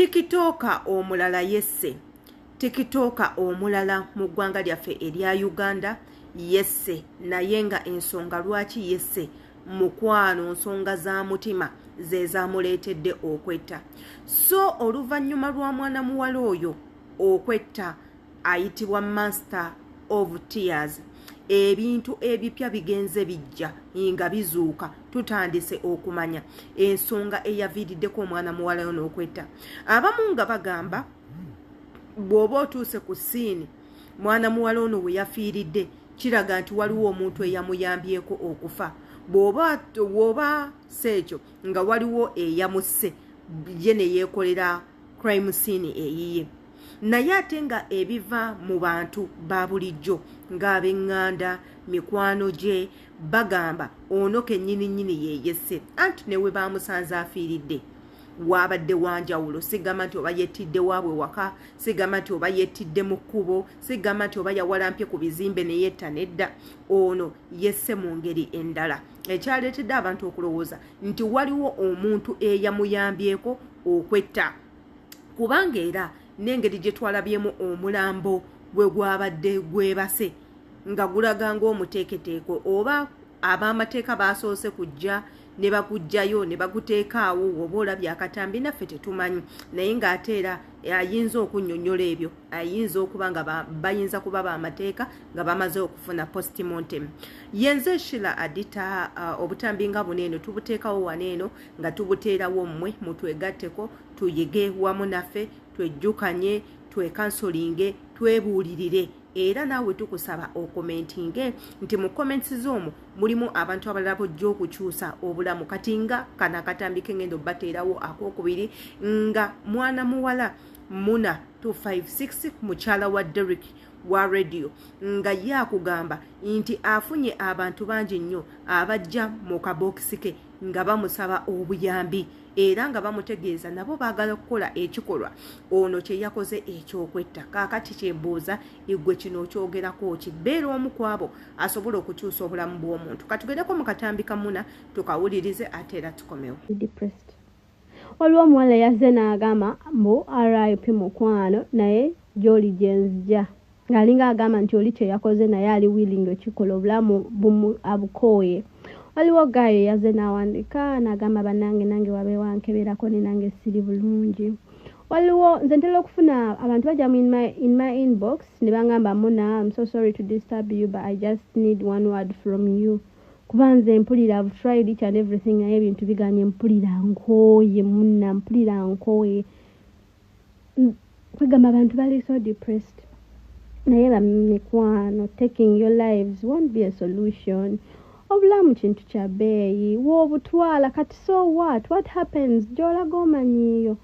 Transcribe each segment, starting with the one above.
tikitoka omulala yesse tikitoka omulala mu ggwanga lyaffe erya Uganda yesse naye nga ensonga lwaki yesse mukwano nsonga za mutima ze zamuleetedde okwetta. So oluvannyuma lwa mwana muwala oyo okwetta ayitibwa Master of Tears, ebintu ebipya bigenze bijja nga bizuuka, tutandise okumanya ensonga eyaviiriddeko omwana muwala ono okwetta. Abamu nga bagamba bw'oba otuuse ku siini mwana muwala ono we yafiiridde kiraga nti waliwo omuntu eyamuyambyeko okufa. Bw'oba seekyo nga waliwo eyamusse ye ne yeekolera crime scene eyiye. Naye ate nga ebiva mu bantu ba bulijjo ng'ab'eŋŋanda mikwano gye bagamba ono kennyini yeeyesse, anti ne we baamusanze afiiridde waabadde wanjawulo. Sigamba nti oba yettidde waabwe waka, sigamba nti oba yettidde mu kkubo, sigamba nti oba yawalampye ku bizimbe ne yetta, nedda. Ono yesse mu ngeri endala, ekyaleetedde abantu okulowooza nti waliwo omuntu eyamuyambyeko okwetta, kubanga era n'engeri gye twalabyemu omulambo bwe gwabadde gwebase nga gulaga ng'omuteeketeeko, oba ab'amateeka baasoose kujja ne bagujjayo ne baguteekaawo, oba olabye akatambi naffe tetumanyi. Naye ng'ate era ayinza okunnyonnyola ebyo, ayinza okuba nga bayinza kuba b'amateeka nga bamaze okufuna postmortem. Yenze Sheila Adita obutambi nga buno eno tubuteekawo wano eno nga tubuteerawo mmwe mutwegatteko, tuyige wamu naffe, twejjukanye, twekansolinge, twebuulirire. Era naawe tukusaba okomentinge nti mu comments z'omwo mulimu abantu abalala bojja okukyusa obulamu. Kati nga kana akatambi k'engendo bateerawo ak'okubiri nga mwana muwala Muna 256 mukyala wa Derek wa radio nga ye akugamba nti afunye abantu bangi nnyo abajja mu kabokisi ke nga bamusaba obuyambi, era nga bamutegeeza nabo baagala kukola ekikolwa ono kye yakoze ekyokwetta. Kaakati kyembuuza igwe kino okyogerako kibeera omu ku abo asobola okukyusa obulamu bw'omuntu. Katugereko mu katambi ka Muna tukawulirize ate era tukomewo. Waliwo omuwala yazze n'agamba mbu RIP mukwano naye gy'oli gyenzija, ng'alinga agamba nti oli kye yakoze naye ali willing okikola obulamu abukooye. Waliwo gayo yazze n'awandika n'agamba bannange nange wabe wankeberako ne nange siri bulungi. Waliwo nze ntera okufuna abantu bajja in my inbox ne bangamba Muna, I'm so sorry to disturb you but I just need one word from you. Kubanze mpulira, I've tried each and everything naye ebintu biganye mpulira nkooye Muna, mpulira nkooye. Kwegamba abantu bali so depressed. Naye bamikwano, taking your lives won't be a solution. Obulamu kintu kya bbeeyi, woobutwala kati so what happens gy'olaga omanyiiyo.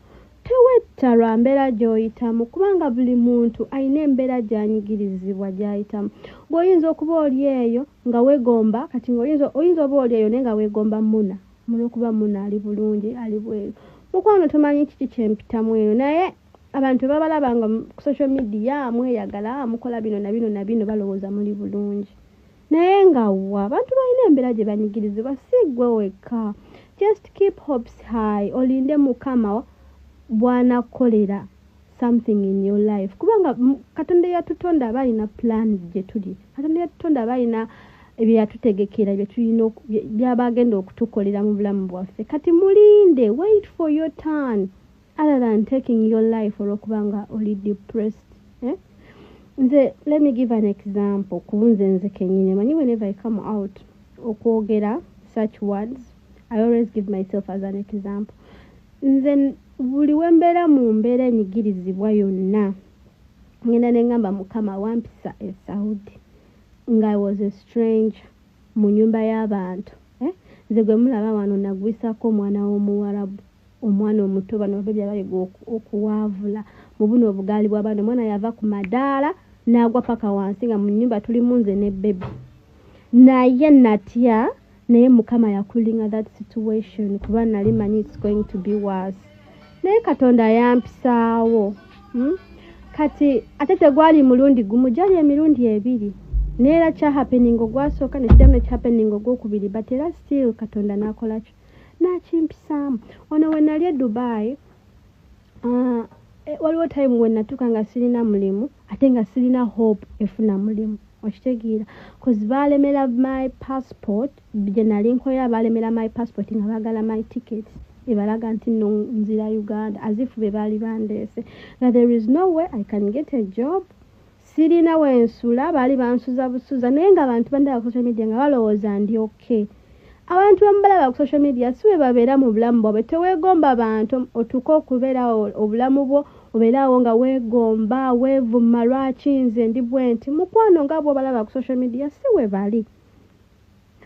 Tewetta lwa mbeera gy'oyitamu kubanga buli muntu alina embeera gy'anyigirizibwa gy'ayitamu. Bw'oyinza okuba oli eyo nga weegomba, kati oyinza oba oli eyo naye nga weegomba Muna, olw'okuba Muna ali bulungi, ali bweru. Mukwano tomanyi kiki kyempitamu eno, naye abantu babalabanga ku social media mweyagala, mukola bino na bino na bino, balowooza muli bulungi. Naye nga abantu balina embeera gye banyigirizibwa, si ggwe wekka. Just keep hopes high, olinde Mukama bw'anakolera something in your life. Kubanga Katonda yatutonda balina plans gye tuli. Katonda yatutonda balina ebyatutegekera byabagenda okutukolera mu bulamu bwaffe. Kati mulinde, wait for your turn other than taking your life olw'okubanga oli depressed. Let me give an example. Nze kenyine manyi whenever I come out okwogera such words, I always give myself as an example. Nze buli wembeera mu mbeera enyigirizibwa yonna ngenda ne ngamba Mukama wampisa e Saudi nga I was a stranger mu nyumba y'abantu. Nze gwe mulaba wano nagwisako omwana w'omuwarabu, omwana omuto, bano babya bayiga okuwaavula mu buno obugaali bw'abaana. Omwana yava ku madaala n'agwa paka wansi nga mu nnyumba tulimu nze ne bebe. Naye natya, naye Mukama yakulinga that situation kuba nali manyi it's going to be worse. Naye Katonda yampisaawo. Kati ate tegwali mulundi gumu, gyali emirundi ebiri. Neera kya happening ogwasooka ne kiddamu ne kya happening ogwokubiri, but era still Katonda n'akola kyo n'akimpisaamu. Ono we nali e Dubai, waliwo time when natuka nga sirina mulimu ate nga sirina hope efuna mulimu okitegeera cause balemera my passport bye nali nkolera balemera my passport nga bagala my ticket ebalaga nti no nzira Uganda as if be bali bandeese that there is no way I can get a job sirina wensula bali bansuza busuza naye nga abantu bandaba ku social media nga balowooza ndi okay abantu bambalaba ku social media siwe babeera mu bulamu bwabwe teweegomba abantu otuka okubeera obulamu bwo obeerawo nga weegomba weevuma lwaki nze ndi bwenti mukwano nga bw'obalaba ku social media siwe bali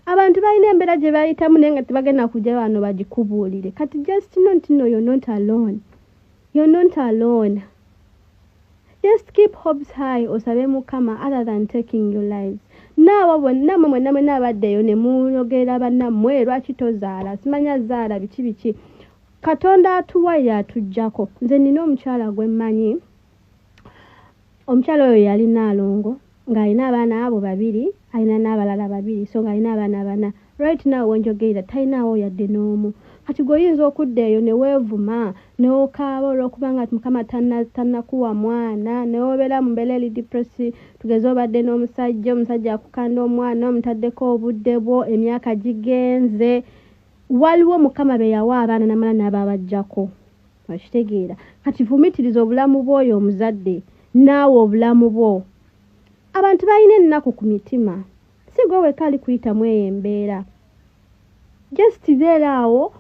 abantu balina embeera gye bayitamu naye nga tebagenda kujja wano bagikubuulire kati just know nti no you're not alone just keep hopes high osabe mukama other than taking your lives nawe namwe nabaddeyo ne muyogera bannammwe lwaki tozaala simanya zaala biki katonda atuwa yatujjako nze nina omukyala gwe mmanyi omukyala oyo yalina alongo ng'alina abaana abo 2 alina n'abalala 2 so ng'alina abaana 4 right now wenjogerera talinaawo yadde n'omu kati gweoyinza okudda eyo ne weevuma n'okaaba olw'okubanga mukama tannakuwa mwana neobeera mu mbeera eri depresi tugeze obadde n'omusajja akukanda omwana omutaddeko obudde bwo emyaka gigenze waliwo mukama be yawa abaana namala n'ababajjako okitegeera kati vumitiriza obulamu bw'oyo omuzadde naawe obulamu bwo abantu balina ennaku ku mitima si gwe weka ali kuyitamu eyo embeera just beeraawo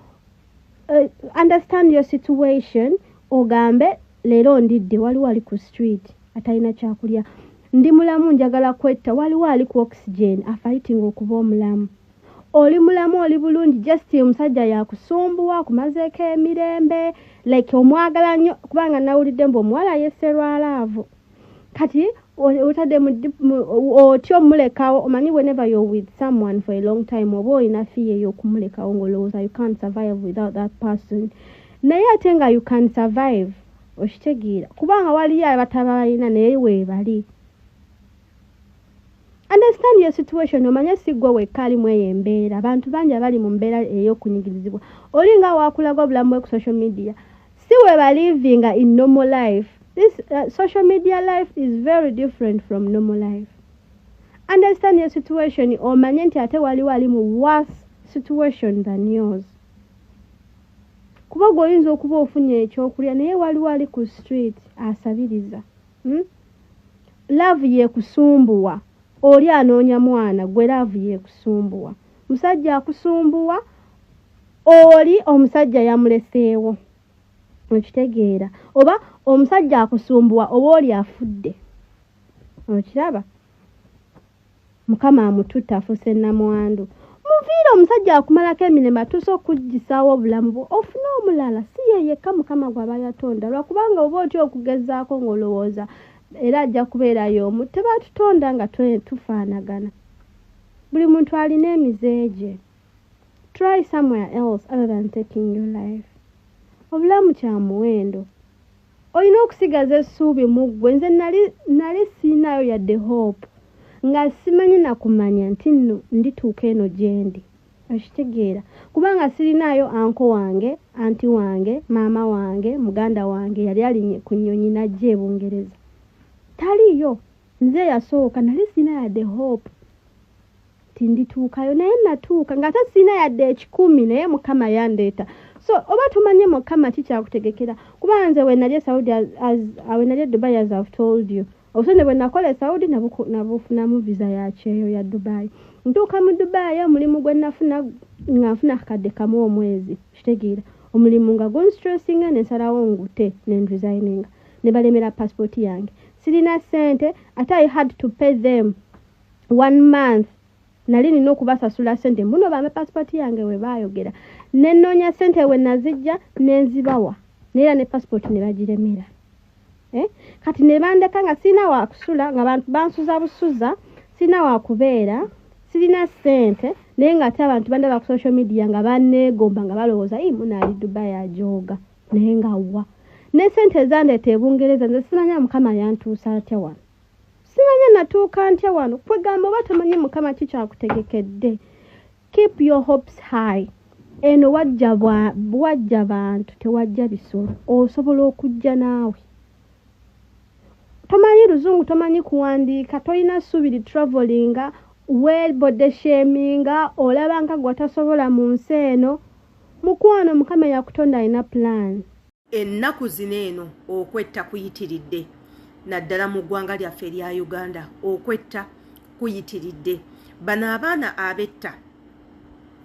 understand your situation ogambe leero ndidde waliwo ali ku street atalina kyakulya ndi mulamu njagala kwetta waliwo ali ku oxygen afighting okuba omulamu oli mulamu oli bulungi just omusajja yakusumbuwa akumazeeko emirembe like omwagala nnyo kubanga nawulidde mbu omuwala yeserwalaavu kati otadde otyo mulekawo omanyi whenever you're with someone for a long time oba olina fiye y'okumulekawo ng'olowooza you can't survive without that person naye ate nga you can survive okitegeera kubanga waliyo abatabalina naye weebali understand your situation omanye si gwe wekka alimu eyo embeera abantu bangi abali mu mbeera ey'okunyigirizibwa oli nga wakulaga obulamu bwe ku social media si we living in normal life. This social media life is very different from normal life. Understand your situation omanye nti ate wali mu worse situation than yours. Kuba goyinza okuba ofunye ekyokulya naye wali ku street asabiriza. Love ye kusumbuwa. Oli anoonya mwana gwe love ye kusumbuwa. Musajja akusumbuwa oli omusajja yamuleseewo. Okitegeera oba omusajja akusumbuwa oba oli afudde. Okiraba? Mukama amututa afuse namwandu. Muviira omusajja akumalako emirembe atuuse okuggisaawo obulamu bwo ofuna omulala si ye yekka Mukama gw'aba yatonda lwakubanga oba otya okugezaako ng'olowooza era ajja kubeerayo omu tebatutonda nga tufaanagana. Buli muntu alina emize gye. Try somewhere else other than taking your life. Obulamu kya muwendo. Olina okusigaza essuubi mu ggwe. Nze nali siinayo yadde hope nga simanyi nakumanya nti nno ndituuka eno gye ndi. Okitegeera kubanga sirinaayo anko wange, anti wange, maama wange, muganda wange yali alinye ku nnyonyi najja e Bungereza. Taliyo. Nze yasooka nali siina yadde hope nti ndituukayo naye natuuka nga siina yadde 10 naye Mukama yandeeta. So oba tumanye Mukama kikyakutegekera kuba nze we nali Saudi we nali Dubai as I've told you. Obusonde bwe nakola Saudi nabufunamu visa ya kyeyo ya Dubai. Ntuuka mu Dubai omulimu gwe nafuna akadde kamu omwezi. Kitegeera omulimu nga gunstressinga ne nsalawo ngute ne resigninga ne balemera passport yange. Sirina sente ate I had to pay them 1 month. Nali nina okubasasula sente muno bame passport yange we baayogera. Ne nnoonya sente we nazijja ne nzibawa. Neera ne passport ne bagiremera. Kati ne bandeka nga sina wa kusula nga bantu bansuza busuza sina wa kubeera sirina sente naye nga ate abantu bandaba ku social media nga banneegomba nga balowooza muna ali Dubai ajoga naye nga wa ne sente zandeeta e Bungereza nze simanya Mukama yantuusa atya wano. Simanya natuuka ntya wano kwegamba oba tomanyi Mukama kikyakutegekedde. Keep your hopes high. Eno wajja bantu tewajja bisolo osobola okujja naawe tomanyi luzungu tomanyi kuwandiika tolina ssuubiri travelinga well body shaminga olaba nga gwe tasobola mu nsi eno mukwano mukama yakutonda alina plan. Ennaku zino eno okwetta kuyitiridde naddala mu ggwanga lyaffe erya Uganda okwetta kuyitiridde. Bano abaana abetta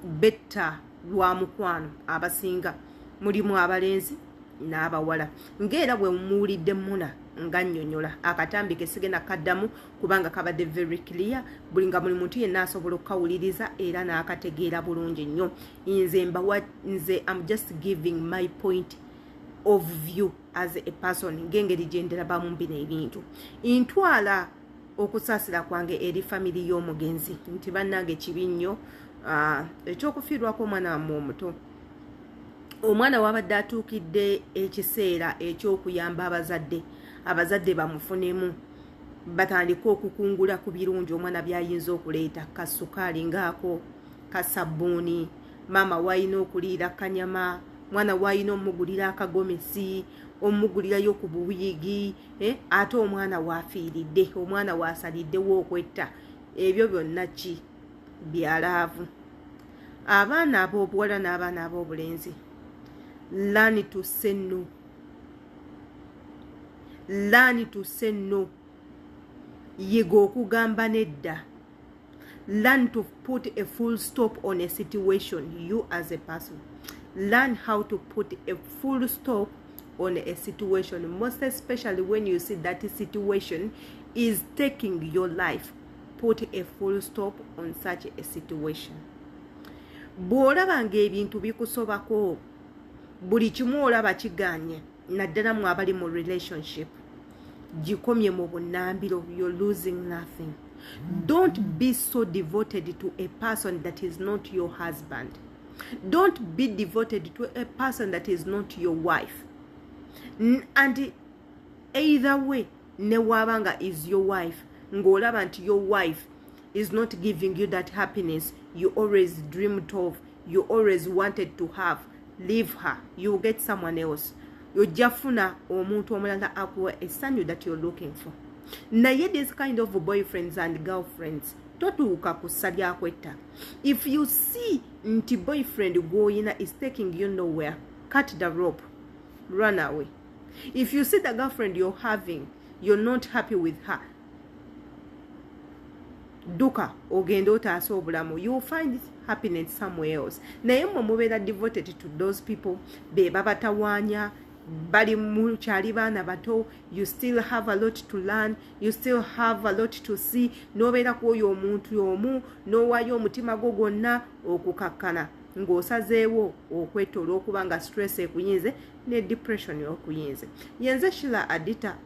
betta lwa mukwano abasinga mulimu abalenzi n'abawala ng'era bwe muwulidde muna nga nnyonnyola akatambi ke sigenda kaddamu kubanga kabadde very clear buli nga buli muntu yenna asobola okukawuliriza era n'akategeera bulungi nnyo. Nze I'm just giving my point of view as a person ng'engeri gye nderabamu bino ebintu. Ntwala okusaasira kwange eri family y'omugenzi nti bannange kibi nnyo ekyokufiirwako omwana wammwe omuto. Omwana wabadde atuukidde ekiseera eky'okuyamba abazadde bamufunemu batandika okukungula ku birungi omwana by'ayinza okuleeta ka ssukaali ngaako ka sabbuuni maama wayina okuliira kanyama mwana wayina omugulira akagomesi omugulirayo ku buwigi ate omwana waafiiridde omwana waasaliddewo okwetta ebyo byonna ki byalaavu. Abaana ab'obuwala n'abaana ab'obulenzi learn to say no. Learn to say no. Yiga okugamba nedda. Learn to put a full stop on a situation. You as a person learn how to put a full stop on a situation, most especially when you see that situation is taking your life. Put a full stop on such a situation. Bw'olaba ng'ebintu bikusobako buli kimu olaba kiganye naddala mu abali mu relationship gikomye mu bunnambiro. You're losing nothing. Don't be so devoted to a person that is not your husband. Don't be devoted to a person that is not your wife. And either way ne wabanga is your wife ng'olaba nti your wife is not giving you that happiness you always dreamed of, you always wanted to have, leave her. You get someone else. Ojja funa omuntu omulala akuwa essanyu that you're looking for. Naye this kind of boyfriends and girlfriends totuuka ku ssa lyakwetta. If you see nti boyfriend gwoyina is taking you nowhere, cut the rope, run away. If you see the girlfriend you're having, you're not happy with her, duka ogenda otaasa obulamu. You'll find happiness somewhere else. Naye mmwe mubeera devoted to those people be babatawaanya bali mu kyali baana bato. You still have a lot to learn, you still have a lot to see. Nobeera ku oyo omuntu omu n'owaayo omutima gwo gwonna okukakkana ng'osazeewo okwetta olw'okubanga stress ekuyinze ne depression okuyinze. Yenze Sheila Adita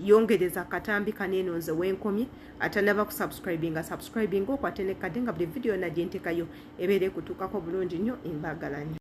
yongereza katambi kaneeno nze wenkomye atanaba subscribing okwate ne kadde nga buli video na gye ntekayo ebeere kutuukako bulungi nnyo. Embagalani.